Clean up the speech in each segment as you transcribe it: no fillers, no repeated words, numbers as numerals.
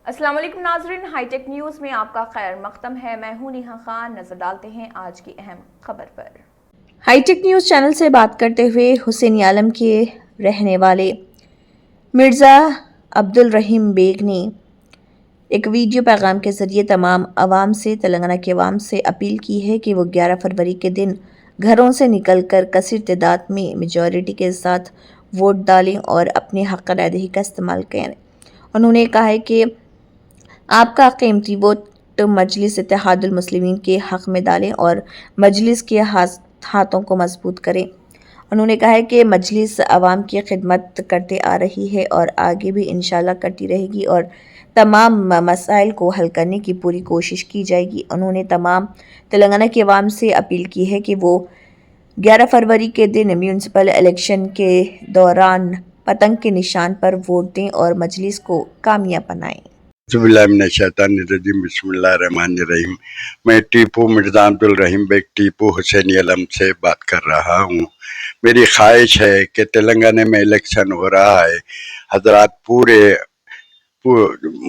السلام علیکم ناظرین، ہائی ٹیک نیوز میں آپ کا خیر مقدم ہے۔ میں ہوں نیہا خان۔ نظر ڈالتے ہیں آج کی اہم خبر پر۔ ہائی ٹیک نیوز چینل سے بات کرتے ہوئے حسین عالم کے رہنے والے مرزا عبدالرحیم بیگ نے ایک ویڈیو پیغام کے ذریعے تمام عوام سے، تلنگانہ کے عوام سے اپیل کی ہے کہ وہ 11 فروری کے دن گھروں سے نکل کر کثیر تعداد میں میجورٹی کے ساتھ ووٹ ڈالیں اور اپنے حق رائے دہی کا استعمال کریں۔ انہوں نے کہا ہے کہ آپ کا قیمتی ووٹ مجلس اتحاد المسلمین کے حق میں ڈالیں اور مجلس کے ہاتھوں کو مضبوط کریں۔ انہوں نے کہا ہے کہ مجلس عوام کی خدمت کرتے آ رہی ہے اور آگے بھی انشاءاللہ کرتی رہے گی اور تمام مسائل کو حل کرنے کی پوری کوشش کی جائے گی۔ انہوں نے تمام تلنگانہ کے عوام سے اپیل کی ہے کہ وہ 11 فروری کے دن میونسپل الیکشن کے دوران پتنگ کے نشان پر ووٹ دیں اور مجلس کو کامیاب بنائیں۔ اعوذ باللہ من الشیطان الرجیم، بسم اللہ الرحمن الرحیم۔ میں ٹیپو مرزا عبدالرحیم بیگ ٹیپو حسین علم سے بات کر رہا ہوں۔ میری خواہش ہے کہ تلنگانہ میں الیکشن ہو رہا ہے، حضرات پورے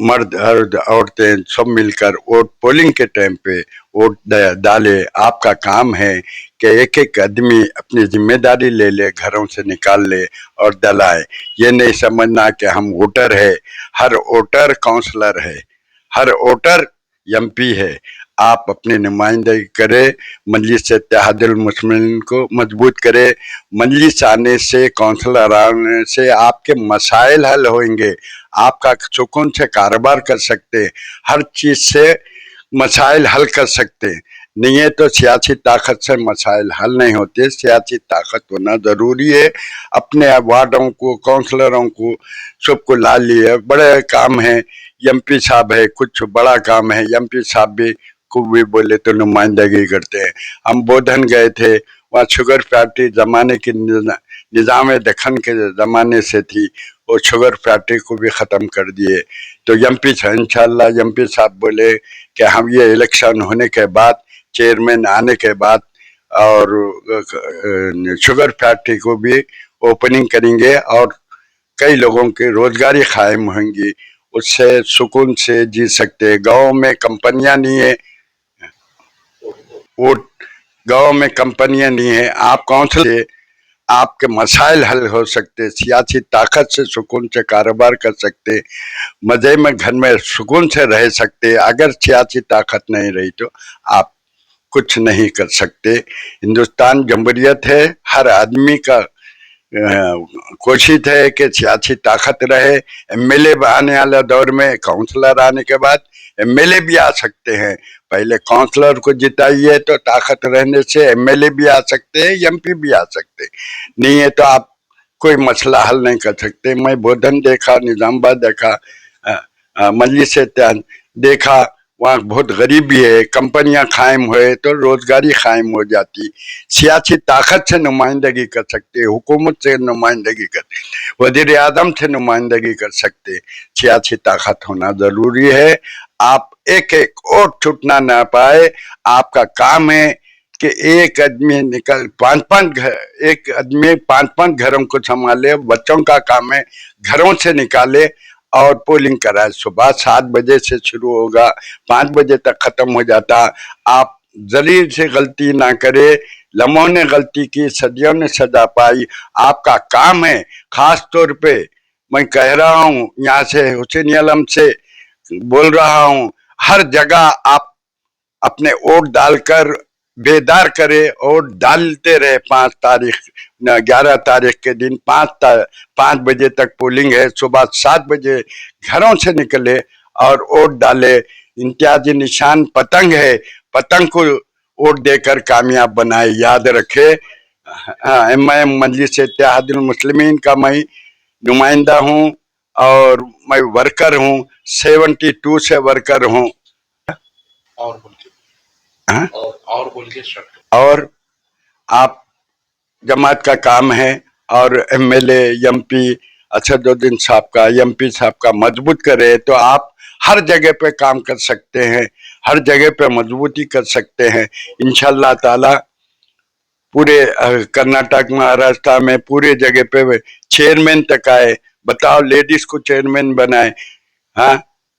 مرد عورتیں سب مل کر ووٹ پولنگ کے ٹائم پہ ووٹ ڈالے۔ آپ کا کام ہے کہ ایک ایک آدمی اپنی ذمہ داری لے لے، گھروں سے نکال لے اور ڈلائے۔ یہ نہیں سمجھنا کہ ہم ووٹر ہے، ہر ووٹر کونسلر ہے، ہر ووٹر ایم پی ہے۔ آپ اپنی نمائندگی کرے، مجلس اتحاد المسلمین کو مضبوط کرے۔ مجلس آنے سے، کونسلر آنے سے آپ کے مسائل حل ہوئیں گے، آپ کا سکون سے کاروبار کر سکتے، ہر چیز سے مسائل حل کر سکتے۔ نہیں ہے تو سیاسی طاقت سے مسائل حل نہیں ہوتے، سیاسی طاقت ہونا ضروری ہے۔ اپنے وارڈوں کو، کونسلروں کو سب کو لا لیے، بڑے کام ہے، ایم پی صاحب ہے، کچھ بڑا کام ہے، ایم پی صاحب بھی کو بھی بولے تو نمائندگی کرتے ہیں۔ ہم بودھن گئے تھے، وہاں شوگر فیکٹری زمانے کی نظام دکن کے زمانے سے تھی، وہ شوگر فیکٹری کو بھی ختم کر دیے۔ تو ایم پی انشاءاللہ ایم پی صاحب بولے کہ ہم یہ الیکشن ہونے کے بعد، چیئرمین آنے کے بعد اور شوگر فیکٹری کو بھی اوپننگ کریں گے اور کئی لوگوں کی روزگاری قائم ہویں گی، اس سے سکون سے جی سکتے۔ گاؤں میں کمپنیاں نہیں ہیں، گاؤں میں کمپنیاں نہیں ہیں، آپ کونسل سے آپ کے مسائل حل ہو سکتے، سیاسی طاقت سے سکون سے کاروبار کر سکتے، مزے میں گھر میں سکون سے رہ سکتے۔ اگر سیاسی طاقت نہیں رہی تو آپ کچھ نہیں کر سکتے۔ ہندوستان جمہوریت ہے، ہر آدمی کا کوشش ہے کہ سیاسی طاقت رہے۔ ایم ایل اے آنے والے دور میں، کونسلر آنے کے بعد ایم ایل اے بھی آ سکتے ہیں۔ پہلے کونسلر کو جتائیے تو طاقت رہنے سے ایم ایل اے بھی آ سکتے ہیں، ایم پی بھی آ سکتے، نہیں ہے تو آپ کوئی مسئلہ حل نہیں کر سکتے۔ میں بودھن دیکھا، نظام آباد دیکھا، مجلس اتحاد دیکھا، وہاں بہت غریبی ہے، کمپنیاں قائم ہوئے تو روزگاری قائم ہو جاتی۔ سیاسی طاقت سے نمائندگی کر سکتے، حکومت سے نمائندگی کر سکتے، وزیر اعظم سے نمائندگی کر سکتے۔ سیاسی طاقت ہونا ضروری ہے۔ آپ ایک ایک ووٹ چھوٹنا نہ پائے۔ آپ کا کام ہے کہ ایک آدمی ایک آدمی پانچ گھروں کو سنبھالے، بچوں کا کام ہے گھروں سے نکالے اور پولنگ کرائے۔ صبح 7 بجے سے شروع ہوگا، 5 بجے تک ختم ہو جاتا۔ آپ ذلیل سے غلطی نہ کرے، لمحوں نے غلطی کی، صدیوں نے سزا پائی۔ آپ کا کام ہے، خاص طور پہ میں کہہ رہا ہوں، یہاں سے حسین علم سے بول رہا ہوں، ہر جگہ آپ اپنے ووٹ ڈال کر بیدار کرے، ووٹ ڈالتے رہے۔ 11 تاریخ کے دن 5 بجے تک پولنگ ہے، صبح 7 بجے گھروں سے نکلے اور ووٹ ڈالے۔ امتیازی نشان پتنگ ہے، پتنگ کو ووٹ دے کر کامیاب بنائے، یاد رکھے۔ میں مجلس اتحاد المسلمین کا میں نمائندہ ہوں اور میں ورکر ہوں، 72 سے ورکر ہوں۔ اور آپ جماعت کا کام ہے اور M L A, M P Asaduddin صاحب کا، ایم پی صاحب کا مضبوط کرے تو آپ ہر جگہ پہ کام کر سکتے ہیں، ہر جگہ پہ مضبوطی کر سکتے ہیں انشاءاللہ تعالی۔ پورے کرناٹک، مہاراشٹر میں پورے جگہ پہ چیئرمین تک آئے، بتاؤ لیڈیز کو چیئرمین بنائے، ہاں